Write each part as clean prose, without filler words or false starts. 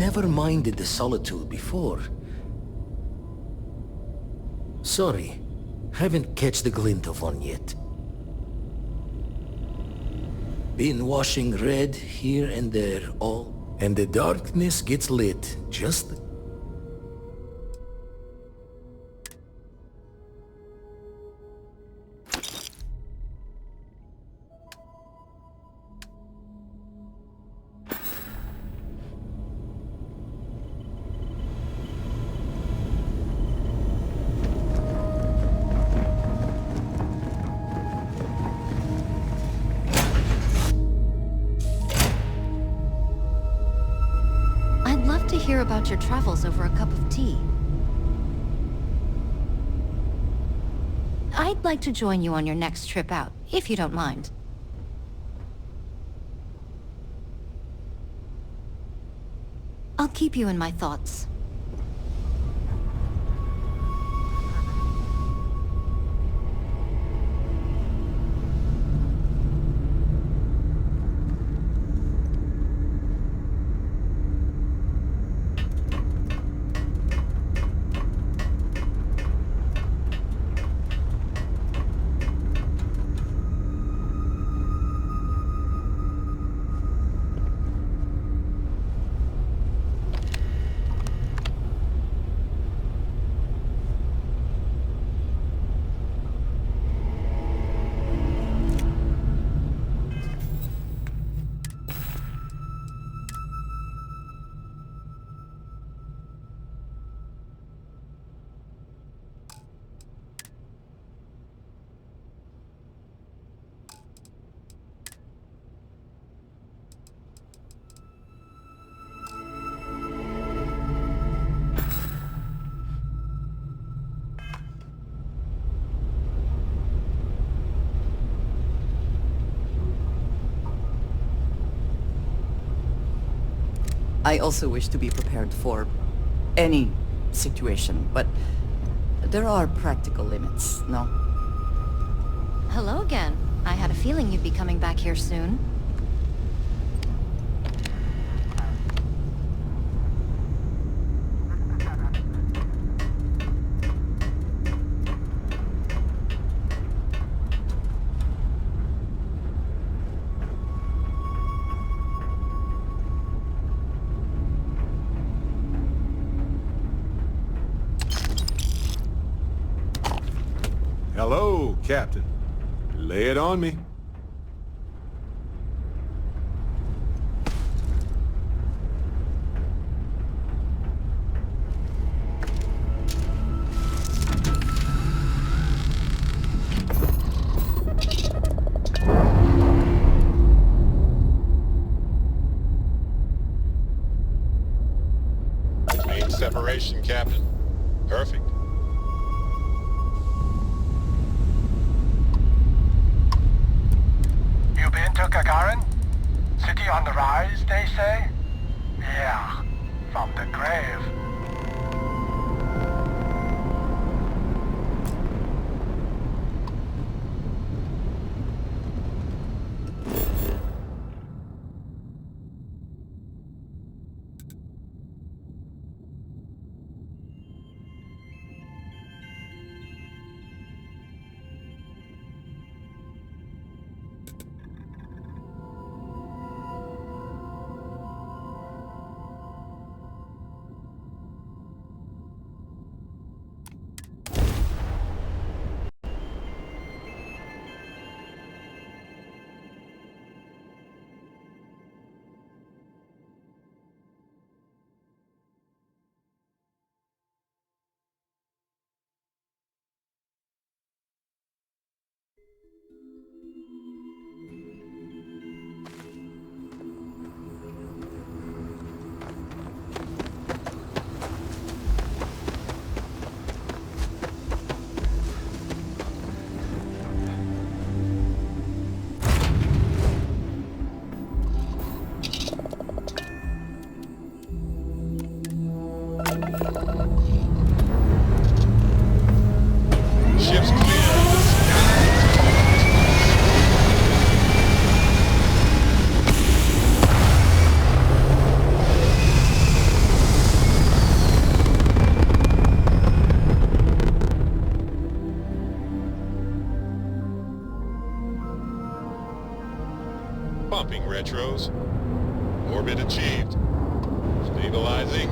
never minded the solitude before. Sorry, haven't catch the glint of one yet. Been washing red here and there, all, and the darkness gets lit just... I'd love to hear about your travels over a cup of tea. I'd like to join you on your next trip out, if you don't mind. I'll keep you in my thoughts. I also wish to be prepared for any situation, but there are practical limits, no? Hello again. I had a feeling you'd be coming back here soon. Hello, Captain. Lay it on me. Main separation, Captain. Perfect. You been to Gagarin? City on the rise, they say? Yeah, from the grave. Pumping retros. Orbit achieved. Stabilizing.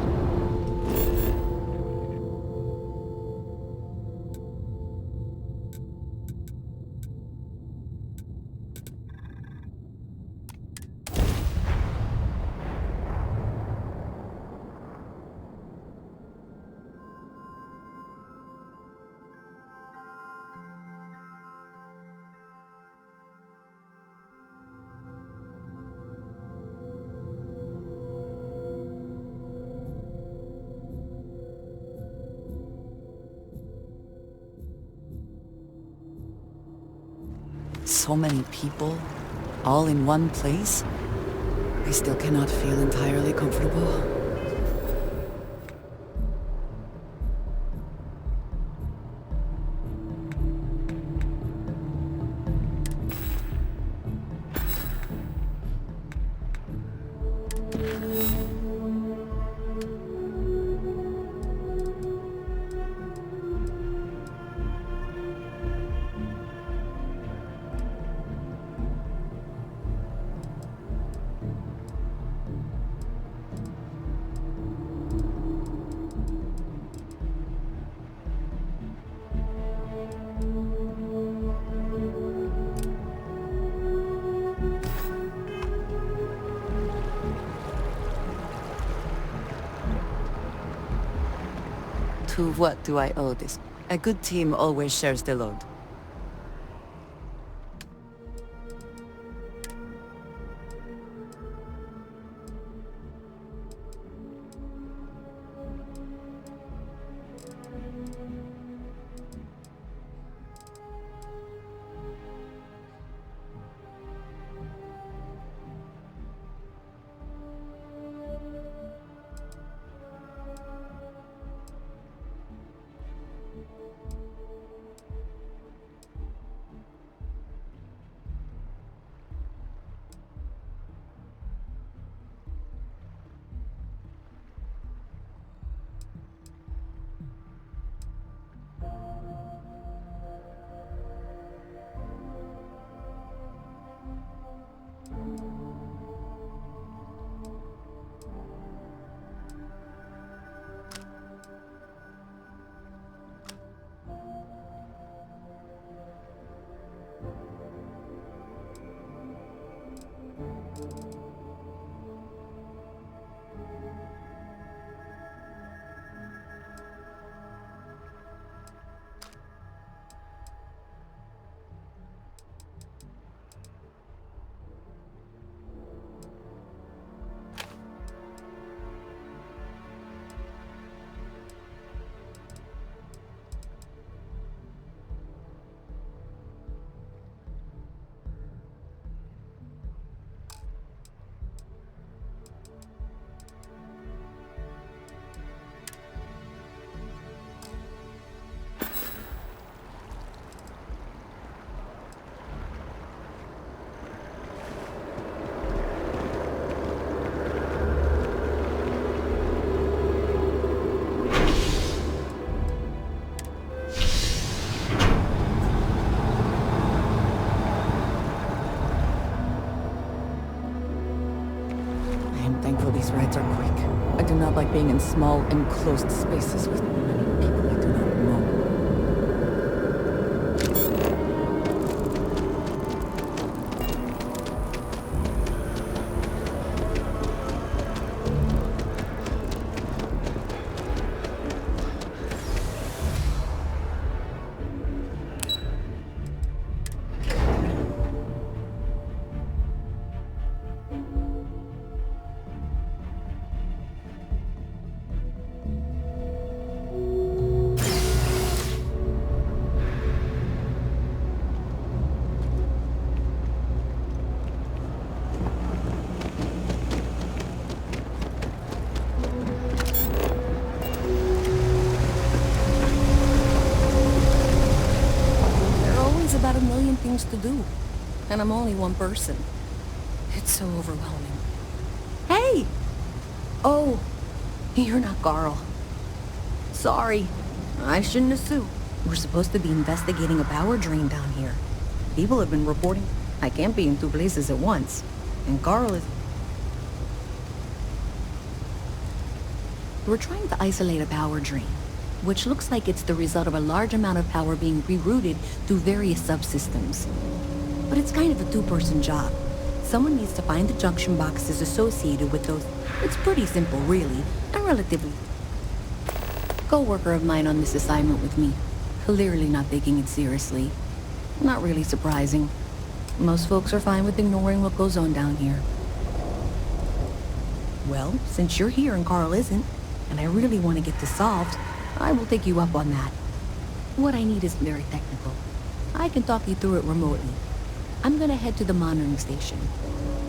So many people, all in one place. I still cannot feel entirely comfortable. To what do I owe this? A good team always shares the load. These rides are quick. I do not like being in small, enclosed spaces with many people I do not know. About a million things to do, and I'm only one person. It's so overwhelming. Hey! Oh, you're not Carl. Sorry, I shouldn't assume. We're supposed to be investigating a power drain down here. People have been reporting I can't be in two places at once. And Carl is... We're trying to isolate a power drain, which looks like it's the result of a large amount of power being rerouted through various subsystems. But it's kind of a two-person job. Someone needs to find the junction boxes associated with those. It's pretty simple, really, and relatively... Co-worker of mine on this assignment with me, clearly not taking it seriously. Not really surprising. Most folks are fine with ignoring what goes on down here. Well, since you're here and Carl isn't, and I really want to get this solved, I will take you up on that. What I need isn't very technical. I can talk you through it remotely. I'm gonna head to the monitoring station.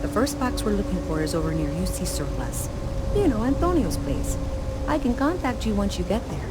The first box we're looking for is over near UC Surplus. You know, Antonio's place. I can contact you once you get there.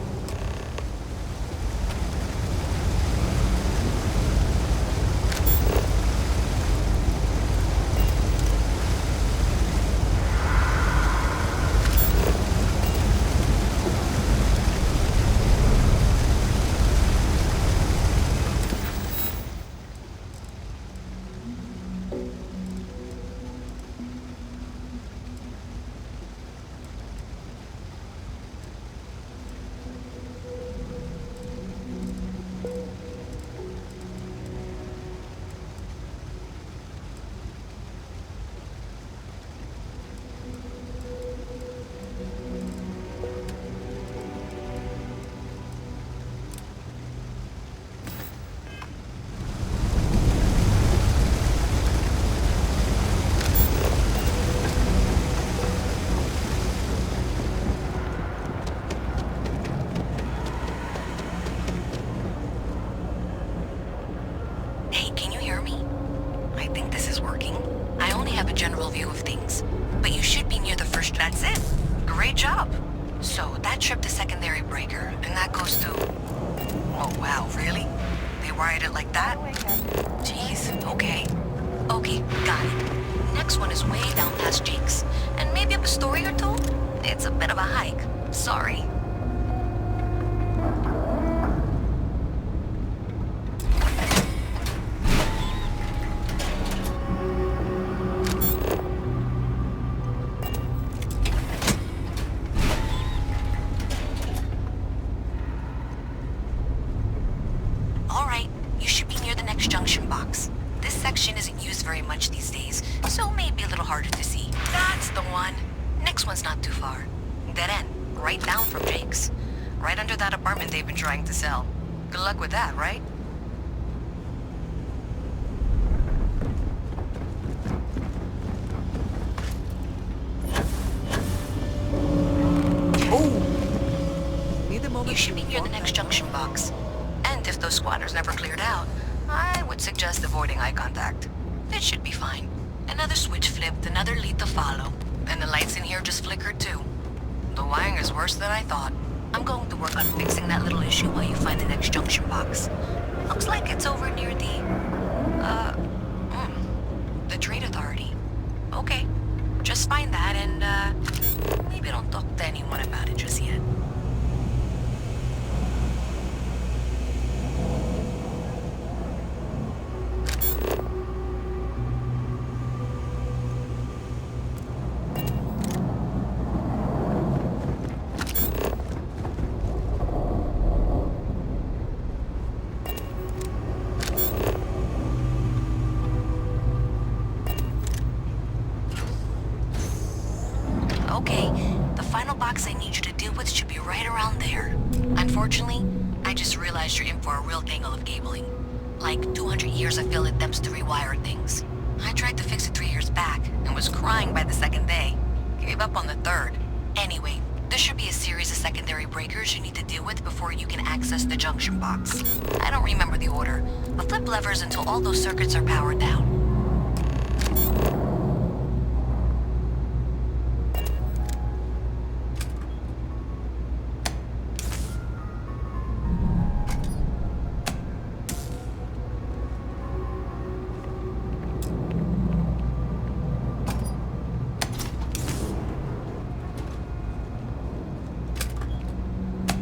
Until all those circuits are powered down.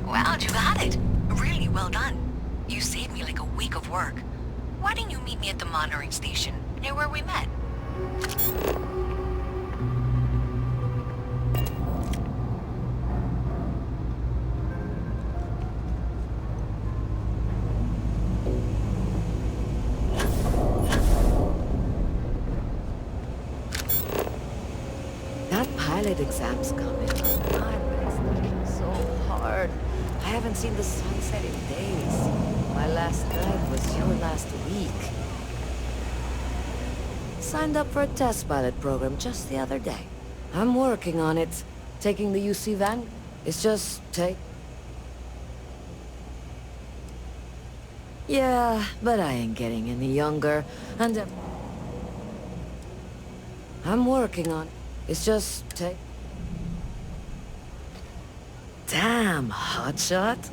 Wow, you got it. Really well done. You saved me like a week of work. Why didn't you meet me at the monitoring station, near where we met? That pilot exam's coming up. I'm studying so hard. I haven't seen the sunset in days. My last night was your last week. Signed up for a test pilot program just the other day. I'm working on it. Taking the UC van. It's just Yeah, but I ain't getting any younger. And I'm working on it. It's just Damn, hotshot.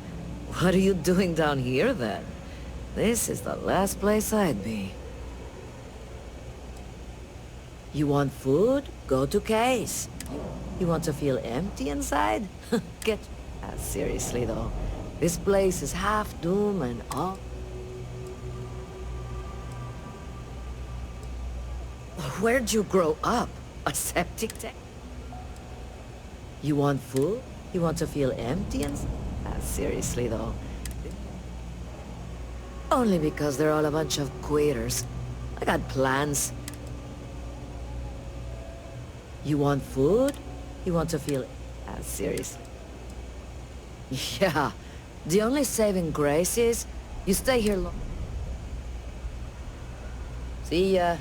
What are you doing down here, then? This is the last place I'd be. You want food? Go to Case. You want to feel empty inside? Get... seriously, though. This place is half doom and all... Where'd you grow up? A septic tank? You want food? You want to feel empty and... seriously, though. Only because they're all a bunch of quitters. I got plans. You want food? You want to feel... seriously. Yeah. The only saving grace is... you stay here long... See ya.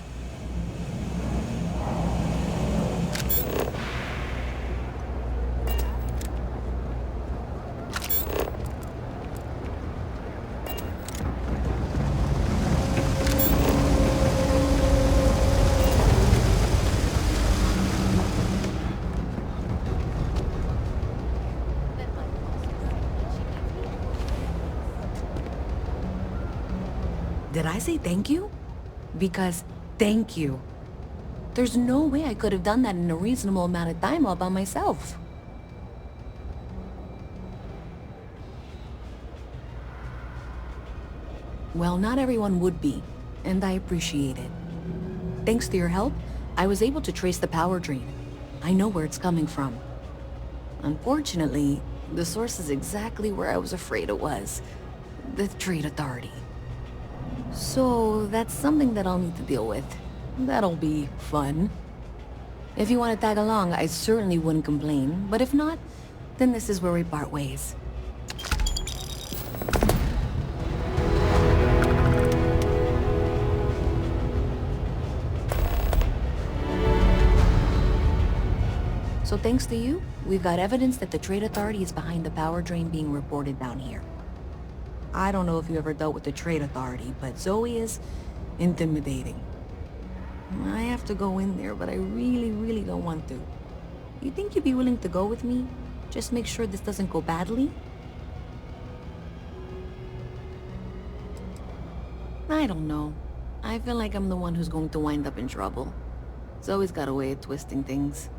Did I say thank you? Because thank you. There's no way I could have done that in a reasonable amount of time all by myself. Well, not everyone would be, and I appreciate it. Thanks to your help, I was able to trace the power drain. I know where it's coming from. Unfortunately, the source is exactly where I was afraid it was. The Trade Authority. So, that's something that I'll need to deal with. That'll be fun. If you want to tag along, I certainly wouldn't complain, but if not, then this is where we part ways. So thanks to you, we've got evidence that the Trade Authority is behind the power drain being reported down here. I don't know if you ever dealt with the Trade Authority, but Zoe is intimidating. I have to go in there, but I really don't want to. You think you'd be willing to go with me? Just make sure this doesn't go badly? I don't know. I feel like I'm the one who's going to wind up in trouble. Zoe's got a way of twisting things.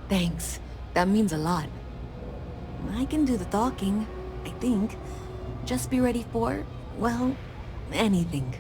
Thanks. That means a lot. I can do the talking, I think. Just be ready for, well, anything.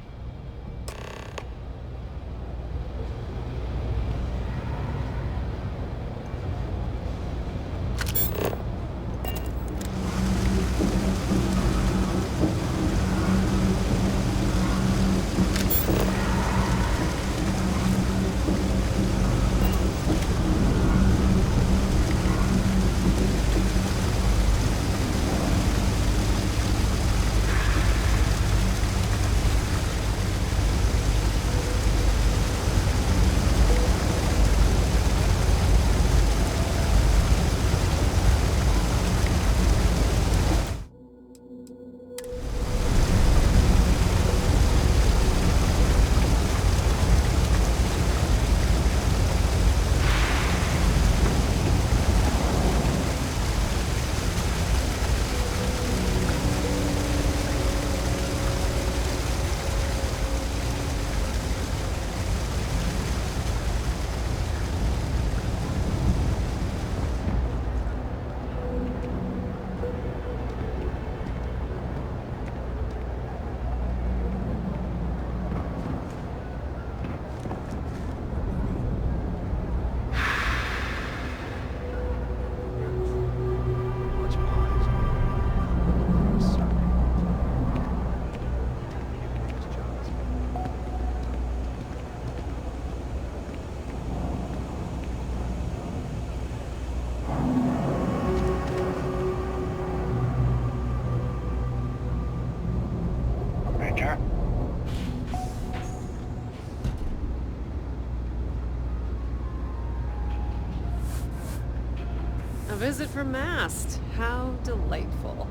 visit from Mast. How delightful.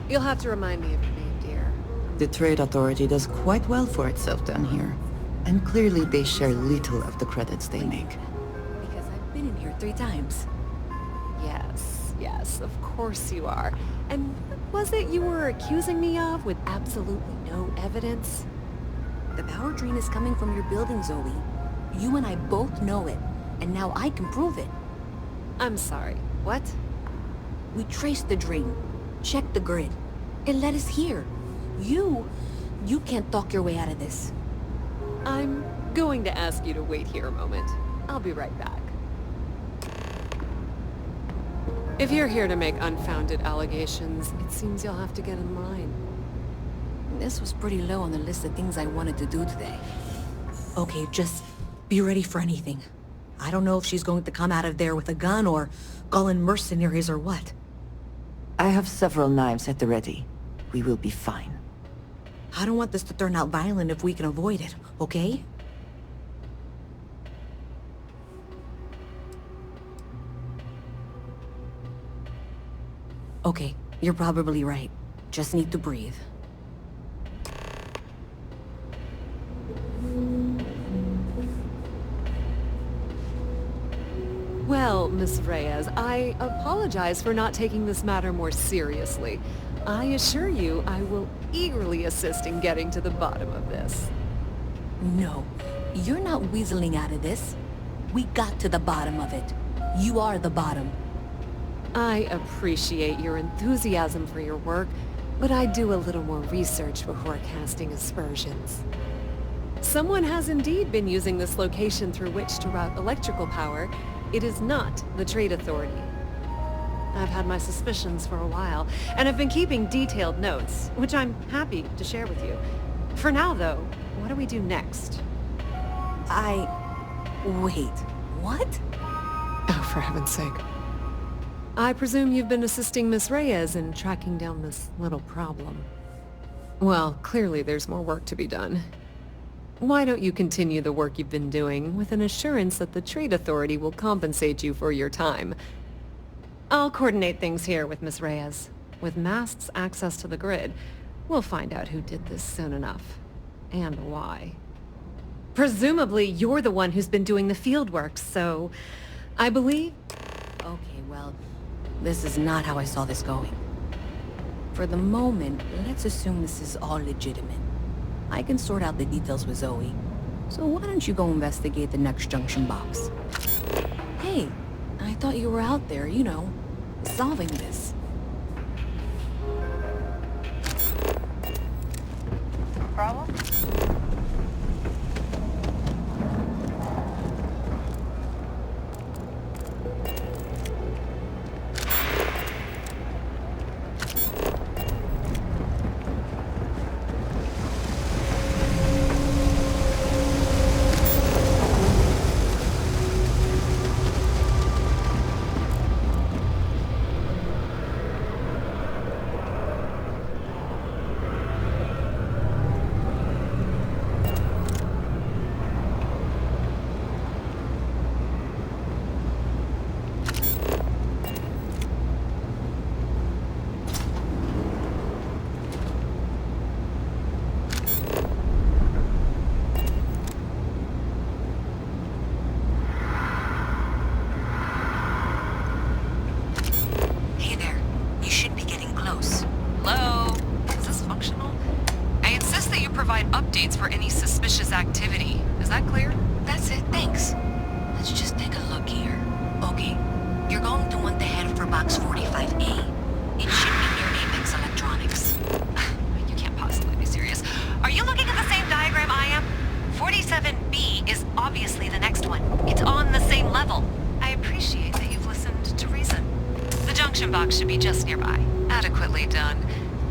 You'll have to remind me of your name, dear. The Trade Authority does quite well for itself down here. And clearly they share little of the credits they make. Because I've been in here 3 times. Yes, of course you are. And what was it you were accusing me of with absolutely no evidence? The power drain is coming from your building, Zoe. You and I both know it, and now I can prove it. I'm sorry, what? We traced the drain, checked the grid. It led us here. You can't talk your way out of this. I'm going to ask you to wait here a moment. I'll be right back. If you're here to make unfounded allegations, it seems you'll have to get in line. This was pretty low on the list of things I wanted to do today. Okay, just be ready for anything. I don't know if she's going to come out of there with a gun or call in mercenaries or what. I have several knives at the ready. We will be fine. I don't want this to turn out violent if we can avoid it, okay? Okay, you're probably right. Just need to breathe. Well, Miss Reyes, I apologize for not taking this matter more seriously. I assure you I will eagerly assist in getting to the bottom of this. No, you're not weaseling out of this. We got to the bottom of it. You are the bottom. I appreciate your enthusiasm for your work, but I do a little more research before casting aspersions. Someone has indeed been using this location through which to route electrical power. It is not the Trade Authority. I've had my suspicions for a while, and have been keeping detailed notes, which I'm happy to share with you. For now, though, what do we do next? Wait, what? Oh, for heaven's sake. I presume you've been assisting Miss Reyes in tracking down this little problem. Well, clearly there's more work to be done. Why don't you continue the work you've been doing with an assurance that the Trade Authority will compensate you for your time? I'll coordinate things here with Miss Reyes. With Mast's access to the grid, we'll find out who did this soon enough. And why. Presumably, you're the one who's been doing the field work, so I believe... Okay, well, this is not how I saw this going. For the moment, let's assume this is all legitimate. I can sort out the details with Zoe. So why don't you go investigate the next junction box? Hey, I thought you were out there, you know, solving this. Problem? Provide updates for any suspicious activity. Is that clear? That's it, thanks. Let's just take a look here. Okay, you're going to want to head for box 45A. It should be near Apex Electronics. You can't possibly be serious. Are you looking at the same diagram I am? 47B is obviously the next one. It's on the same level. I appreciate that you've listened to reason. The junction box should be just nearby. Adequately done.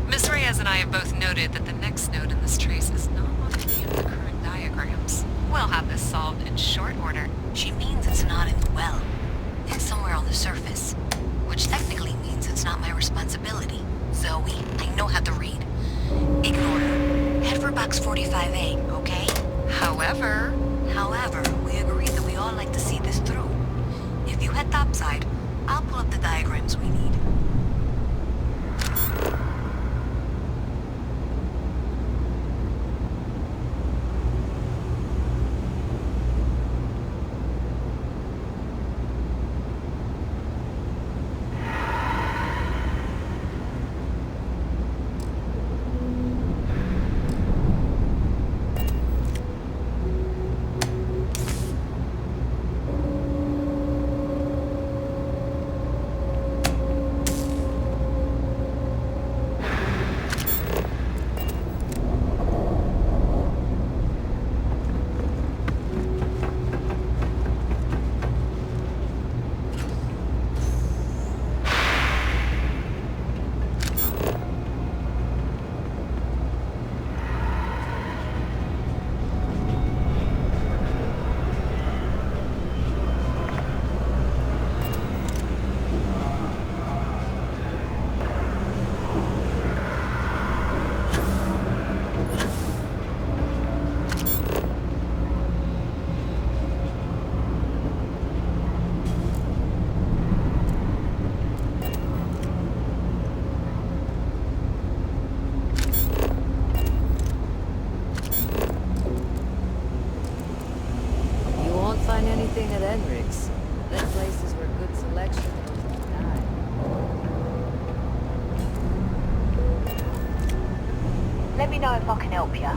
Miss Reyes and I have both noted that the next node in this trace is not on any of the current diagrams. We'll have this solved in short order. She means it's not in the well. It's somewhere on the surface. Which technically means it's not my responsibility. Zoe, I know how to read. Ignore her. Head for box 45A, okay? However, we agreed that we all like to see this through. If you head topside, I'll pull up the diagram items we need. You won't find anything at Enric's. Them places were good selection. Let me know if I can help you.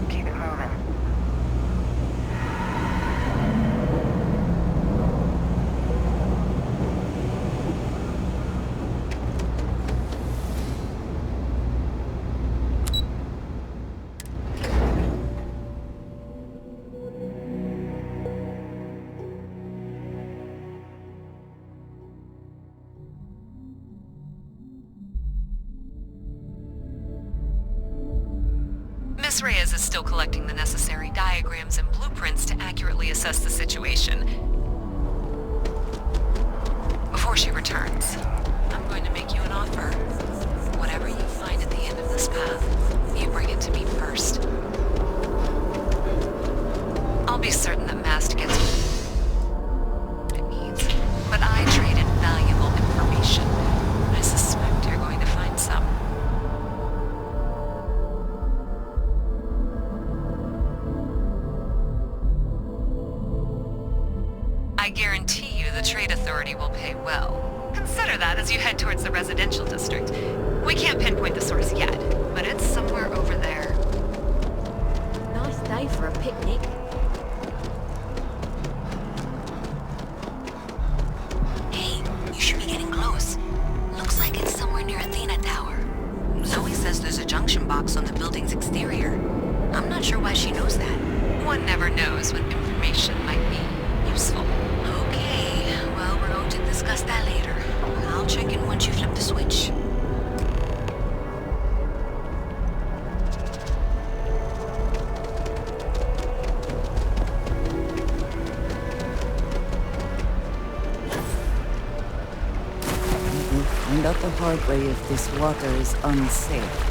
Keep it moving. Miss Reyes is still collecting the necessary diagrams and blueprints to accurately assess the situation. Before she returns, I'm going to make you an offer. Whatever you find at the end of this path, you bring it to me first. I'll be certain that Mast gets what it needs, but I traded valuable information. I suspect you're going to find some. I guarantee you the Trade Authority will pay well. Consider that as you head towards the residential district. We can't pinpoint the source yet, but it's somewhere over there. Nice day for a picnic. Hey, you should be getting close. Looks like it's somewhere near Athena Tower. Zoe says there's a junction box on the building's exterior. I'm not sure why she knows that. One never knows when information might be useful. Okay, well, we're going to discuss that later. I'll check in once you flip the switch. We'll find out the hard way if this water is unsafe.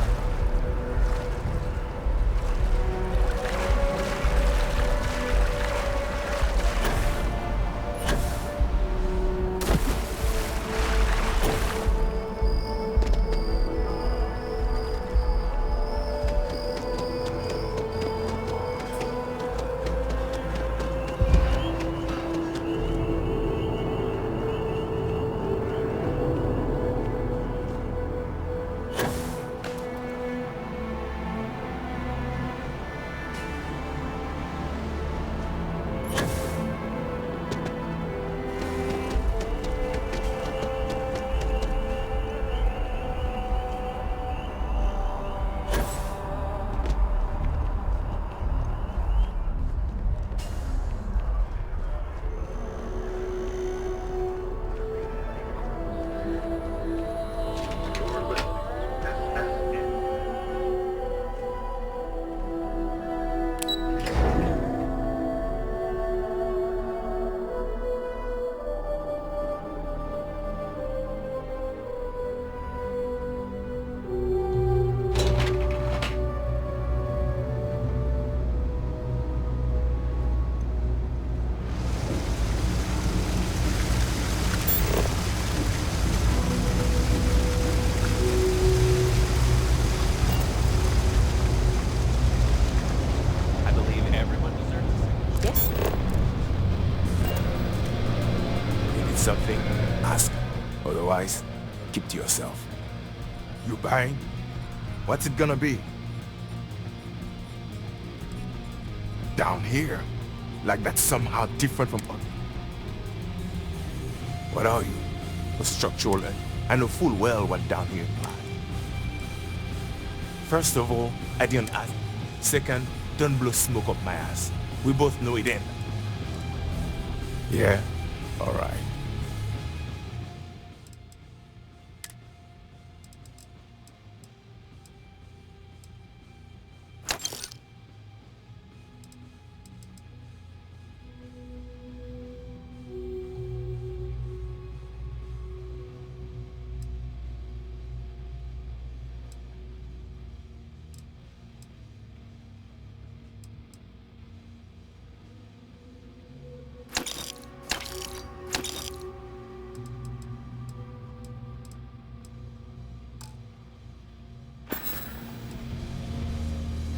need something, ask. Otherwise, keep to yourself. You buying? What's it gonna be? Down here? Like that's somehow different from... What are you? A structural... I know full well what down here implies. First of all, I didn't ask. Second, don't blow smoke up my ass. We both know it ain't. Yeah? Alright.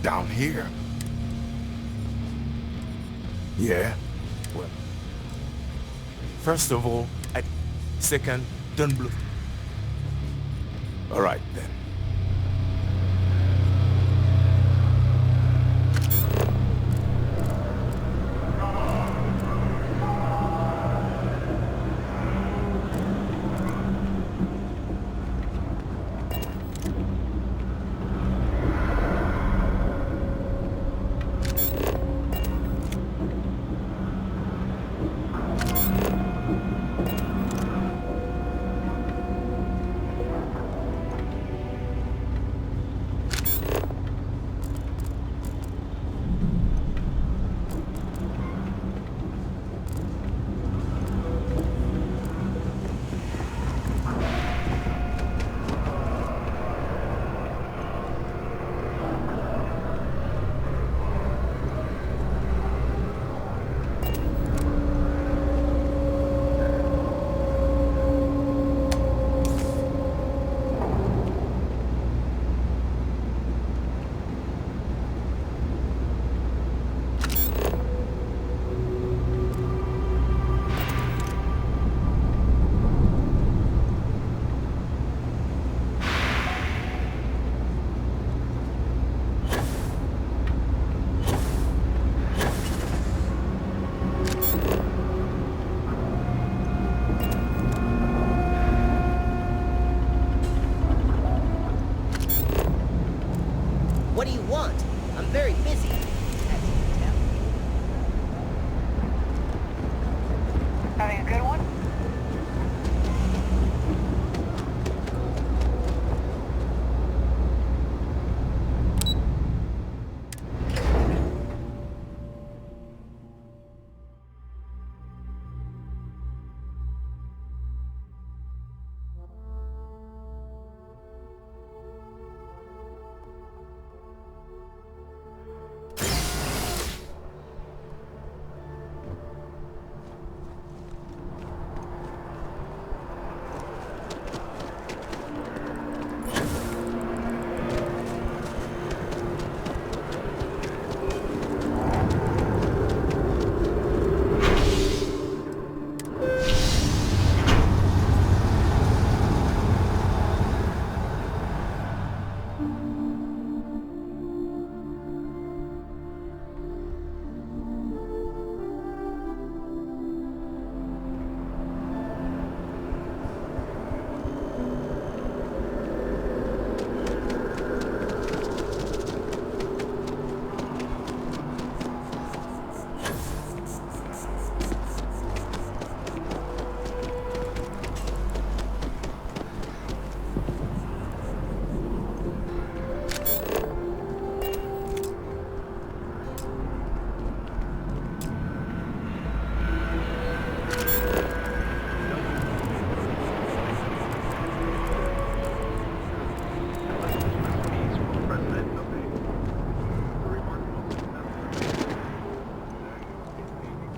Down here? Yeah? Well, first of all, second, don't blow. All right, then. What do you want? I'm very busy. As you can tell. Having a good one?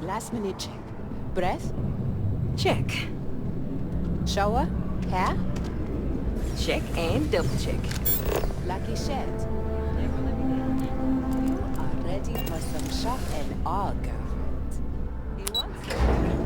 Last minute check. Breath? Check. Shower? Hair? Check and double check. Lucky shit. You are ready for some shock and awe, girlfriend. You want some?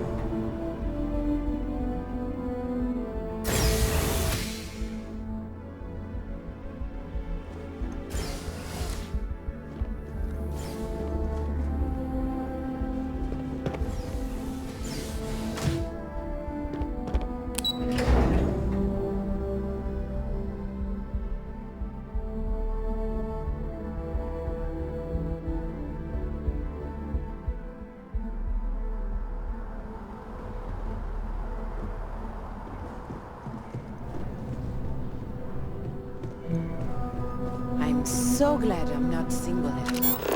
so glad I'm not single anymore.